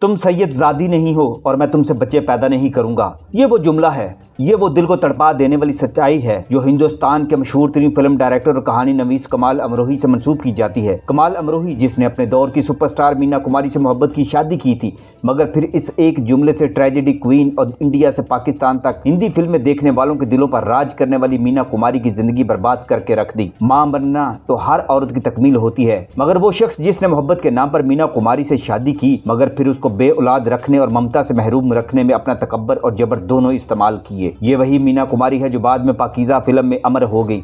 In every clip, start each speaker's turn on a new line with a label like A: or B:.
A: तुम सैयद ज़ादी नहीं हो और मैं तुमसे बच्चे पैदा नहीं करूंगा। ये वो जुमला है, ये वो दिल को तड़पा देने वाली सच्चाई है जो हिंदुस्तान के मशहूर तरीन फिल्म डायरेक्टर और कहानी नवीस कमाल अमरोही से मंसूब की जाती है। कमाल अमरोही जिसने अपने दौर की सुपरस्टार मीना कुमारी से मोहब्बत की शादी की थी, मगर फिर इस एक जुमले से ट्रेजेडी क्वीन और इंडिया से पाकिस्तान तक हिंदी फिल्में देखने वालों के दिलों पर राज करने वाली मीना कुमारी की जिंदगी बर्बाद करके रख दी। मां बनना तो हर औरत की तकमील होती है, मगर वो शख्स जिसने मोहब्बत के नाम पर मीना कुमारी से शादी की मगर फिर उसको बे औलाद रखने और ममता से महरूम रखने में अपना तकब्बर और जबर दोनों इस्तेमाल किए, ये वही मीना कुमारी है जो बाद में पाकीज़ा फिल्म में अमर हो गई।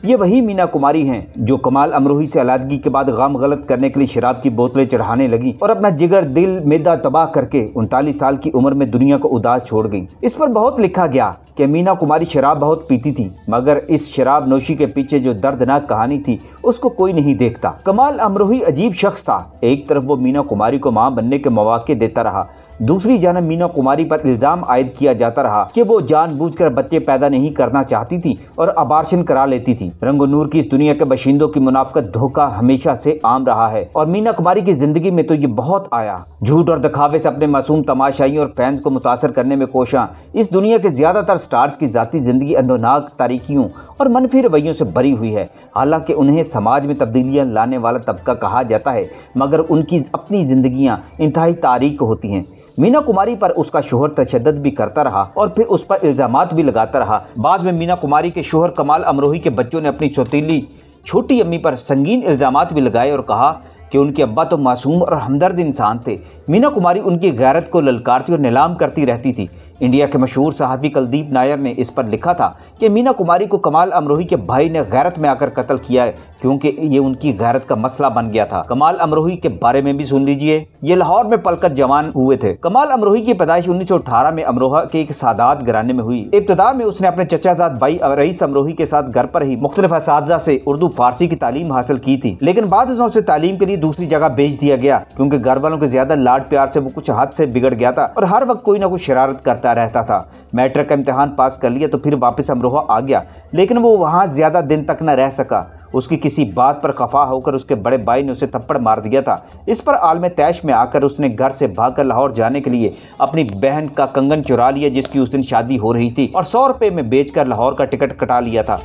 A: ये वही मीना कुमारी हैं जो कमाल अमरोही से अलग के बाद गम गलत करने के लिए शराब की बोतलें चढ़ाने लगी और अपना जिगर दिल मैदा तबाह करके 39 साल की उम्र में दुनिया को उदास छोड़ गई। इस पर बहुत लिखा गया कि मीना कुमारी शराब बहुत पीती थी, मगर इस शराब नोशी के पीछे जो दर्दनाक कहानी थी उसको कोई नहीं देखता। कमाल अमरोही अजीब शख्स था। एक तरफ वो मीना कुमारी को मां बनने के मौके देता रहा, दूसरी जानब मीना कुमारी पर इल्जाम आयद किया जाता रहा कि वो जानबूझकर बच्चे पैदा नहीं करना चाहती थी और अबार्शन करा लेती थी। रंगो नूर की इस दुनिया के बाशिंदों की मुनाफकत धोखा हमेशा से आम रहा है और मीना कुमारी की जिंदगी में तो ये बहुत आया। झूठ और दिखावे से अपने मासूम तमाशाई और फैंस को मुतासर करने में कोशिश इस दुनिया के ज्यादातर स्टार्स की जाती जिंदगी अंधोनाक तारीकियों और मनफी रवैयों से भरी हुई है। हालांकि उन्हें समाज में तब्दीलियां लाने वाला तबका कहा जाता है, मगर उनकी अपनी जिंदगियां इंतहाई तारीक होती हैं। मीना कुमारी पर उसका शोहर तशद्दुद भी करता रहा और फिर उस पर इल्जामात भी लगाता रहा। बाद में मीना कुमारी के शोहर कमाल अमरोही के बच्चों ने अपनी सौतीली छोटी अम्मी पर संगीन इल्जामात भी लगाए और कहा कि उनके अब्बा तो मासूम और हमदर्द इंसान थे। मीना कुमारी उनकी गैरत को ललकारती और नीलाम करती रहती थी। इंडिया के मशहूर सहाफ़ी कुलदीप नायर ने इस पर लिखा था कि मीना कुमारी को कमाल अमरोही के भाई ने गैरत में आकर कत्ल किया है क्योंकि ये उनकी गैरत का मसला बन गया था। कमाल अमरोही के बारे में भी सुन लीजिए। ये लाहौर में पलकर जवान हुए थे। कमाल अमरोही की पैदाइश 1918 में अमरोहा के एक सादात घराने में हुई। इब्तदा में उसने अपने चचाजाद भाई रईस अमरोही के साथ घर पर ही मुख्तलिफ असातिज़ा से उर्दू फारसी की तालीम हासिल की थी, लेकिन बाद में उसे तालीम के लिए दूसरी जगह भेज दिया गया क्योंकि घर वालों के ज्यादा लाड प्यार से वो कुछ हद से बिगड़ गया था और हर वक्त कोई ना कोई शरारत करता रहता था। मैट्रिक का इम्तिहान पास कर लिया तो फिर वापस अमरोहा आ गया, लेकिन वो वहाँ ज्यादा दिन तक न रह सका। उसकी किसी बात पर खफा होकर उसके बड़े भाई ने उसे थप्पड़ मार दिया था। इस पर आलम तैश में आकर उसने घर से भागकर लाहौर जाने के लिए अपनी बहन का कंगन चुरा लिया जिसकी उस दिन शादी हो रही थी और 100 रुपए में बेचकर लाहौर का टिकट कटा लिया था।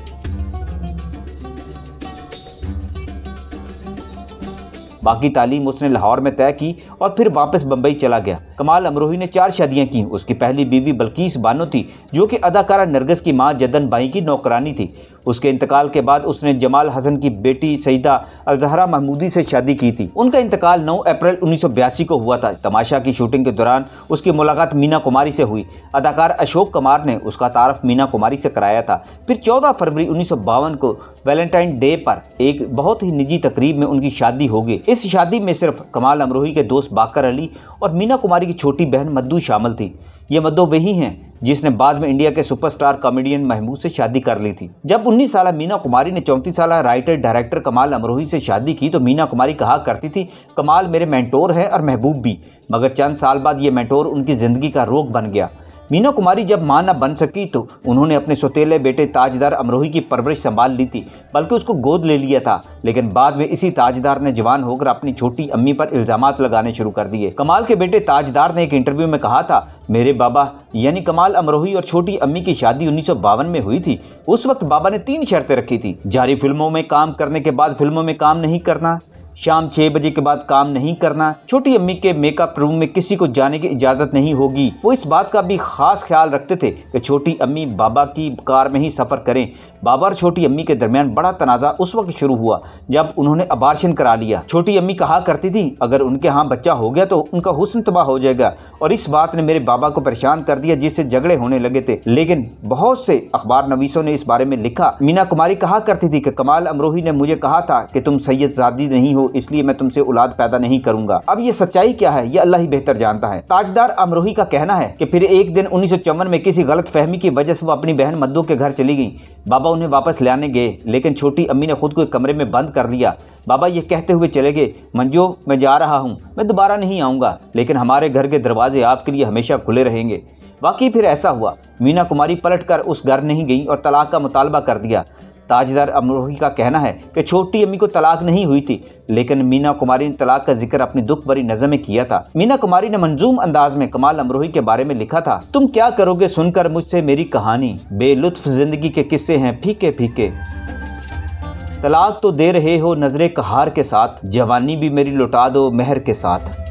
A: बाकी तालीम उसने लाहौर में तय की और फिर वापस बम्बई चला गया। कमाल अमरोही ने 4 शादियां की। उसकी पहली बीवी बल्कीस बानो थी जो कि अदाकारा नरगिस की मां जद्दन बाई की नौकरानी थी। उसके इंतकाल के बाद उसने जमाल हसन की बेटी सईदा अलजहरा महमूदी से शादी की थी। उनका इंतकाल 9 अप्रैल 1982 को हुआ था। तमाशा की शूटिंग के दौरान उसकी मुलाकात मीना कुमारी से हुई। अदाकार अशोक कुमार ने उसका तारफ मीना कुमारी से कराया था। फिर 14 फरवरी 1952 को वैलेंटाइन डे पर एक बहुत ही निजी तकरीब में उनकी शादी हो गई। इस शादी में सिर्फ कमाल अमरोही के दोस्त बाकर अली और मीना कुमारी की छोटी बहन मद्दू शामिल थी। ये मद्दू वही हैं जिसने बाद में इंडिया के सुपरस्टार कॉमेडियन महमूद से शादी कर ली थी। जब 19 साल मीना कुमारी ने 34 साल राइटर डायरेक्टर कमाल अमरोही से शादी की तो मीना कुमारी कहा करती थी, कमाल मेरे मेंटोर है और महबूब भी। मगर चंद साल बाद ये मेंटोर उनकी जिंदगी का रोग बन गया। मीना कुमारी जब मां न बन सकी तो उन्होंने अपने सौतेले बेटे ताजदार अमरोही की परवरिश संभाल ली थी, बल्कि उसको गोद ले लिया था। लेकिन बाद में इसी ताजदार ने जवान होकर अपनी छोटी अम्मी पर इल्जामात लगाने शुरू कर दिए। कमाल के बेटे ताजदार ने एक इंटरव्यू में कहा था, मेरे बाबा यानी कमाल अमरोही और छोटी अम्मी की शादी 1952 में हुई थी। उस वक्त बाबा ने 3 शर्तें रखी थी। जारी फिल्मों में काम करने के बाद फिल्मों में काम नहीं करना, शाम 6 बजे के बाद काम नहीं करना, छोटी अम्मी के मेकअप रूम में किसी को जाने की इजाज़त नहीं होगी। वो इस बात का भी खास ख्याल रखते थे कि छोटी अम्मी बाबा की कार में ही सफ़र करें। बाबा और छोटी अम्मी के दरमियान बड़ा तनाज़ा उस वक्त शुरू हुआ जब उन्होंने अबार्शन करा लिया। छोटी अम्मी कहा करती थी अगर उनके यहाँ बच्चा हो गया तो उनका हुस्न तबाह हो जाएगा, और इस बात ने मेरे बाबा को परेशान कर दिया जिससे झगड़े होने लगे थे। लेकिन बहुत से अखबार नवीसों ने इस बारे में लिखा। मीना कुमारी कहा करती थी कि कमाल अमरोही ने मुझे कहा था कि तुम सैयद ज़ादी नहीं हो, इसलिए मैं तुमसे औलाद पैदा नहीं करूंगा। अब ये सच्चाई क्या है ये अल्लाह ही बेहतर जानता है। ताजदार अमरोही का कहना है कि फिर एक दिन 1954 में किसी गलत फहमी की वजह से वो अपनी बहन मद्दू के घर चली गई। बाबा उन्हें वापस लाने गए, लेकिन छोटी अम्मी ने खुद को एक कमरे में बंद कर लिया। बाबा ये कहते हुए चले गए, मंजो मैं जा रहा हूँ, मैं दोबारा नहीं आऊँगा, लेकिन हमारे घर के दरवाजे आपके लिए हमेशा खुले रहेंगे। वाकई फिर ऐसा हुआ। मीना कुमारी पलट कर उस घर नहीं गई और तलाक का मुतालबा कर दिया। ताजदार अमरोही का कहना है कि छोटी अम्मी को तलाक नहीं हुई थी, लेकिन मीना कुमारी ने तलाक का जिक्र अपनी दुख भरी नज़म में किया था। मीना कुमारी ने मंजूम अंदाज में कमाल अमरोही के बारे में लिखा था, तुम क्या करोगे सुनकर मुझसे मेरी कहानी, बेलुत्फ जिंदगी के किस्से हैं फीके फीके। तलाक तो दे रहे हो नजरे कहार के साथ, जवानी भी मेरी लौटा दो मेहर के साथ।